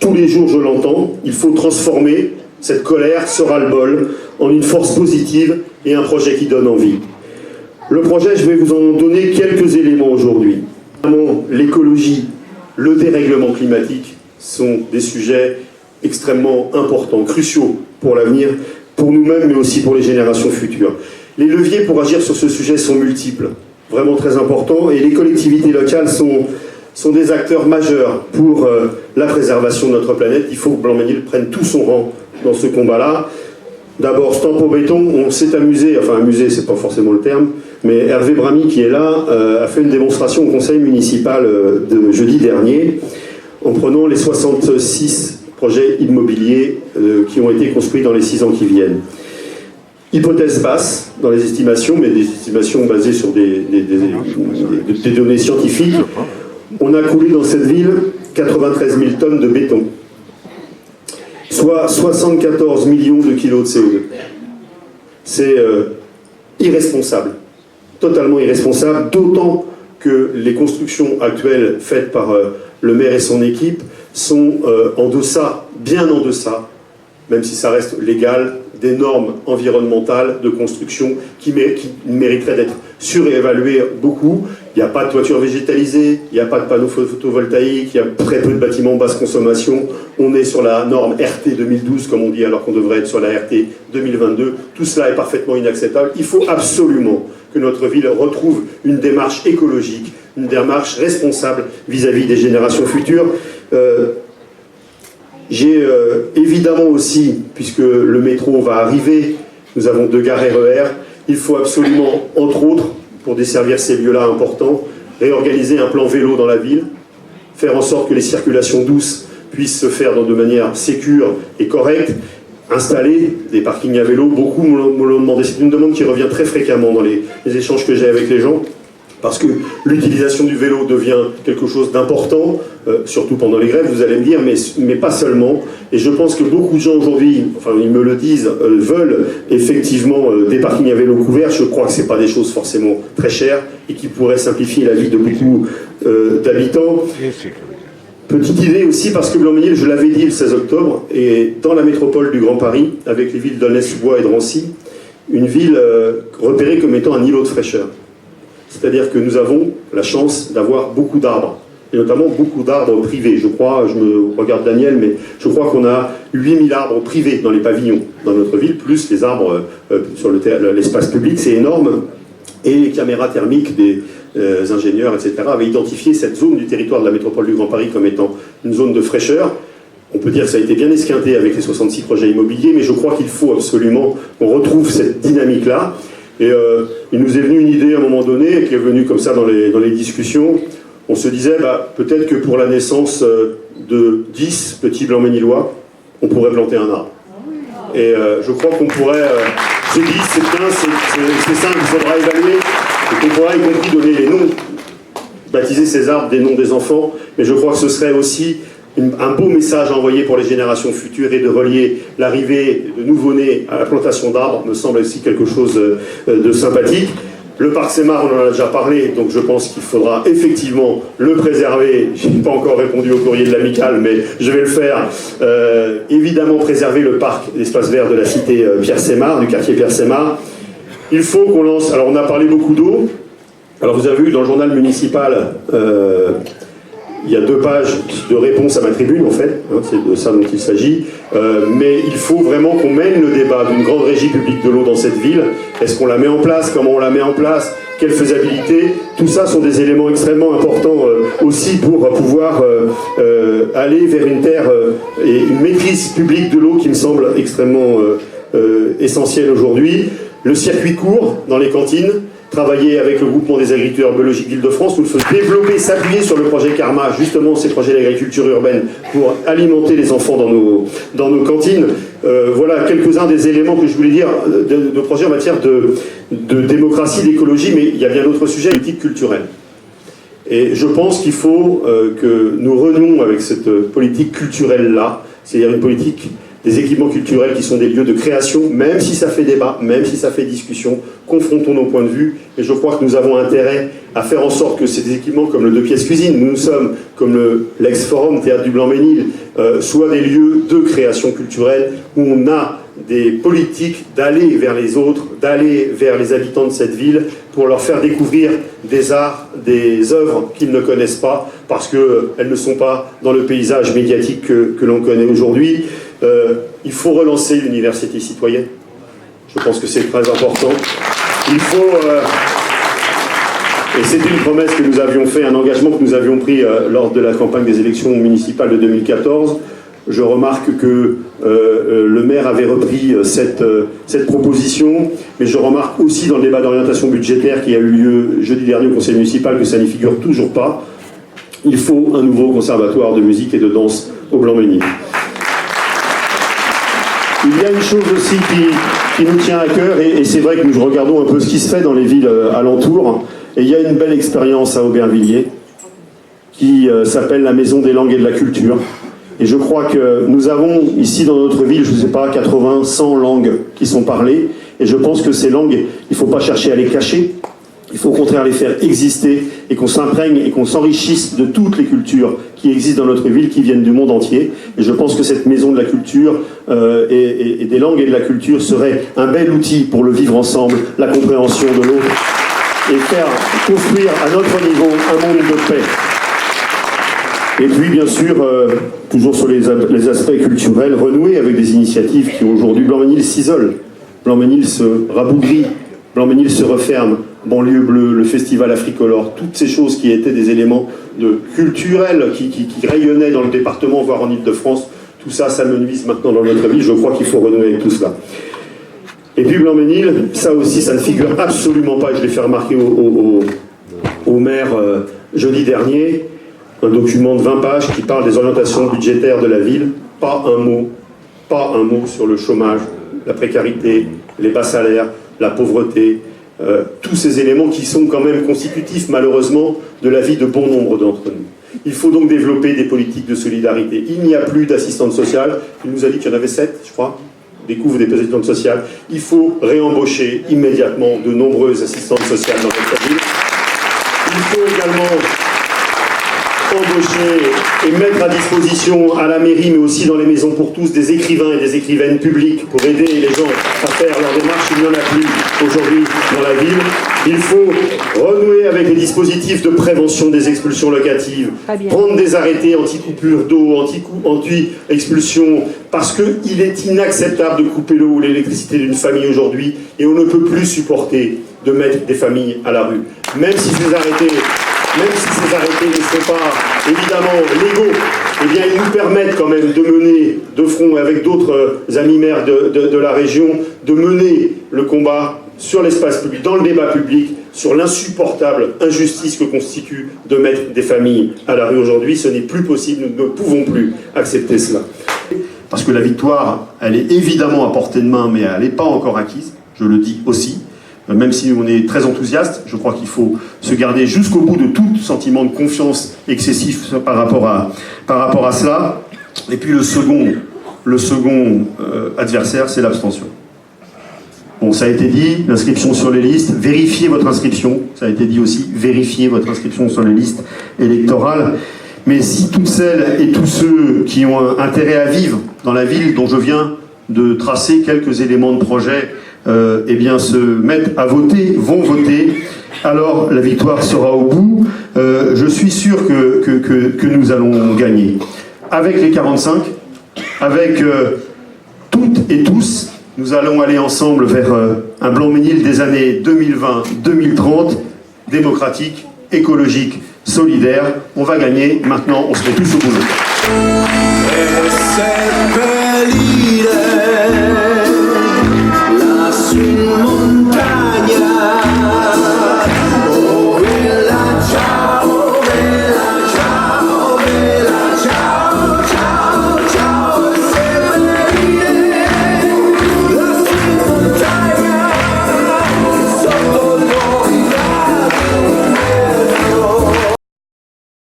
tous les jours je l'entends, il faut transformer cette colère, ce ras-le-bol, en une force positive et un projet qui donne envie. Le projet, je vais vous en donner quelques éléments aujourd'hui. L'écologie, le dérèglement climatique sont des sujets extrêmement importants, cruciaux pour l'avenir, pour nous-mêmes, mais aussi pour les générations futures. Les leviers pour agir sur ce sujet sont multiples, vraiment très importants, et les collectivités locales sont des acteurs majeurs pour la préservation de notre planète. Il faut que Blanc-Ménil prenne tout son rang dans ce combat-là. D'abord, Stamp au béton, on s'est amusé, enfin amusé, c'est pas forcément le terme, mais Hervé Bramy, qui est là, a fait une démonstration au conseil municipal de jeudi dernier, en prenant les 66 projets immobiliers qui ont été construits dans les 6 ans qui viennent. Hypothèse basse dans les estimations, mais des estimations basées sur des données scientifiques. On a coulé dans cette ville 93 000 tonnes de béton, soit 74 millions de kilos de CO2. C'est irresponsable, totalement irresponsable, d'autant que les constructions actuelles faites par le maire et son équipe sont en deçà, bien en deçà, même si ça reste légal, des normes environnementales de construction qui mériteraient d'être surévaluées beaucoup. Il n'y a pas de toiture végétalisée, il n'y a pas de panneaux photovoltaïques, il y a très peu de bâtiments basse consommation. On est sur la norme RT 2012, comme on dit, alors qu'on devrait être sur la RT 2022. Tout cela est parfaitement inacceptable. Il faut absolument que notre ville retrouve une démarche écologique, une démarche responsable vis-à-vis des générations futures. J'ai évidemment aussi, puisque le métro va arriver, nous avons 2 gares RER, il faut absolument, entre autres, pour desservir ces lieux-là importants, réorganiser un plan vélo dans la ville, faire en sorte que les circulations douces puissent se faire de manière sécure et correcte, installer des parkings à vélo. Beaucoup me l'ont demandé, c'est une demande qui revient très fréquemment dans les échanges que j'ai avec les gens, parce que l'utilisation du vélo devient quelque chose d'important, surtout pendant les grèves, vous allez me dire, mais pas seulement. Et je pense que beaucoup de gens aujourd'hui, enfin ils me le disent, veulent effectivement des parkings à vélo couverts. Je crois que ce n'est pas des choses forcément très chères et qui pourraient simplifier la vie de beaucoup d'habitants. Petite idée aussi, parce que Blanc-Ménil, je l'avais dit le 16 octobre, est dans la métropole du Grand Paris, avec les villes d'Aulnay-sous-Bois et de Drancy, une ville repérée comme étant un îlot de fraîcheur. C'est-à-dire que nous avons la chance d'avoir beaucoup d'arbres, et notamment beaucoup d'arbres privés. Je crois, je me regarde Daniel, mais je crois qu'on a 8000 arbres privés dans les pavillons dans notre ville, plus les arbres sur l'espace public, c'est énorme. Et les caméras thermiques des ingénieurs, etc., avaient identifié cette zone du territoire de la métropole du Grand Paris comme étant une zone de fraîcheur. On peut dire que ça a été bien esquinté avec les 66 projets immobiliers, mais je crois qu'il faut absolument qu'on retrouve cette dynamique-là. Et il nous est venu une idée à un moment donné, qui est venue comme ça dans les discussions. On se disait, peut-être que pour la naissance de 10 petits Blanc-Ménilois, on pourrait planter un arbre. Et je crois qu'on pourrait... J'ai dit, c'est bien, c'est ça qu'il faudra évaluer, et qu'on pourra y compris donner les noms, baptiser ces arbres des noms des enfants, mais je crois que ce serait aussi un beau message à envoyer pour les générations futures, et de relier l'arrivée de nouveau-nés à la plantation d'arbres me semble aussi quelque chose de sympathique. Le parc Sémar, on en a déjà parlé, donc je pense qu'il faudra effectivement le préserver. Je n'ai pas encore répondu au courrier de l'Amicale, mais je vais le faire. Évidemment, préserver le parc, l'espace vert de la cité Pierre-Sémar, du quartier Pierre-Sémar. Il faut qu'on lance... Alors, on a parlé beaucoup d'eau. Alors, vous avez vu, dans le journal municipal, il y a 2 pages de réponse à ma tribune, en fait. Hein, c'est de ça dont il s'agit. Mais il faut vraiment qu'on mène le débat d'une grande régie publique de l'eau dans cette ville. Est-ce qu'on la met en place? Comment on la met en place? Quelle faisabilité? Tout ça sont des éléments extrêmement importants aussi pour pouvoir aller vers une terre et une maîtrise publique de l'eau qui me semble extrêmement essentielle aujourd'hui. Le circuit court dans les cantines, travailler avec le groupement des agriculteurs biologiques d'Île-de-France, nous le faisons développer, s'appuyer sur le projet Karma, justement ces projets d'agriculture urbaine pour alimenter les enfants dans nos cantines. Voilà quelques-uns des éléments que je voulais dire de projets en matière de démocratie, d'écologie, mais il y a bien d'autres sujets, politique culturelle. Et je pense qu'il faut que nous renouons avec cette politique culturelle-là, c'est-à-dire une politique des équipements culturels qui sont des lieux de création, même si ça fait débat, même si ça fait discussion, confrontons nos points de vue, et je crois que nous avons intérêt à faire en sorte que ces équipements comme le 2 pièces cuisine, nous sommes comme l'ex-forum Théâtre du Blanc-Ménil, soient des lieux de création culturelle où on a des politiques d'aller vers les autres, d'aller vers les habitants de cette ville pour leur faire découvrir des arts, des œuvres qu'ils ne connaissent pas parce qu'elles ne sont pas dans le paysage médiatique que l'on connaît aujourd'hui. Il faut relancer l'université citoyenne. Je pense que c'est très important. Il faut... et c'était une promesse que nous avions fait, un engagement que nous avions pris lors de la campagne des élections municipales de 2014. Je remarque que le maire avait repris cette proposition, mais je remarque aussi dans le débat d'orientation budgétaire qui a eu lieu jeudi dernier au conseil municipal que ça n'y figure toujours pas. Il faut un nouveau conservatoire de musique et de danse au Blanc-Ménil. Il y a une chose aussi qui nous tient à cœur, et c'est vrai que nous regardons un peu ce qui se fait dans les villes alentours, et il y a une belle expérience à Aubervilliers qui s'appelle la Maison des langues et de la culture. Et je crois que nous avons ici dans notre ville, je ne sais pas, 80, 100 langues qui sont parlées. Et je pense que ces langues, il ne faut pas chercher à les cacher. Il faut au contraire les faire exister et qu'on s'imprègne et qu'on s'enrichisse de toutes les cultures qui existent dans notre ville, qui viennent du monde entier. Et je pense que cette maison de la culture et des langues et de la culture serait un bel outil pour le vivre ensemble, la compréhension de l'autre et faire construire à notre niveau un monde de paix. Et puis, bien sûr, toujours sur les aspects culturels, renouer avec des initiatives qui aujourd'hui, Blanc-Ménil s'isole, Blanc-Ménil se rabougrit, Blanc-Ménil se referme, Banlieue Bleue, le festival Africolore, toutes ces choses qui étaient des éléments culturels qui rayonnaient dans le département, voire en Ile-de-France, tout ça, ça me nuise maintenant dans notre vie. Je crois qu'il faut renouer avec tout cela. Et puis Blanc-Ménil, ça aussi, ça ne figure absolument pas, et je l'ai fait remarquer au maire jeudi dernier, un document de 20 pages qui parle des orientations budgétaires de la ville, pas un mot sur le chômage, la précarité, les bas salaires, la pauvreté, tous ces éléments qui sont quand même constitutifs, malheureusement, de la vie de bon nombre d'entre nous. Il faut donc développer des politiques de solidarité. Il n'y a plus d'assistantes sociales. Il nous a dit qu'il y en avait 7, je crois, découvre des assistantes sociales. Il faut réembaucher immédiatement de nombreuses assistantes sociales dans notre ville. Il faut également embaucher et mettre à disposition à la mairie, mais aussi dans les maisons pour tous, des écrivains et des écrivaines publics pour aider les gens à faire leur démarche. Il n'y en a plus aujourd'hui dans la ville. Il faut renouer avec les dispositifs de prévention des expulsions locatives, prendre des arrêtés anti-coupure d'eau, anti-expulsion, parce qu'il est inacceptable de couper l'eau ou l'électricité d'une famille aujourd'hui, et on ne peut plus supporter de mettre des familles à la rue. Même si ces arrêtés ne sont pas évidemment légaux, eh bien ils nous permettent quand même de mener de front avec d'autres amis maires de la région, de mener le combat sur l'espace public, dans le débat public, sur l'insupportable injustice que constitue de mettre des familles à la rue aujourd'hui. Ce n'est plus possible, nous ne pouvons plus accepter cela. Parce que la victoire, elle est évidemment à portée de main, mais elle n'est pas encore acquise, je le dis aussi. Même si on est très enthousiaste, je crois qu'il faut se garder jusqu'au bout de tout sentiment de confiance excessif par rapport à cela. Et puis le second adversaire, c'est l'abstention. Bon, ça a été dit, l'inscription sur les listes, vérifiez votre inscription, ça a été dit aussi, vérifiez votre inscription sur les listes électorales. Mais si toutes celles et tous ceux qui ont intérêt à vivre dans la ville dont je viens de tracer quelques éléments de projet, eh bien, se mettent à voter, vont voter, alors la victoire sera au bout. Je suis sûr que nous allons gagner. Avec les 45, avec toutes et tous, nous allons aller ensemble vers un Blanc-Ménil des années 2020-2030, démocratique, écologique, solidaire. On va gagner, maintenant on se met tous au boulot.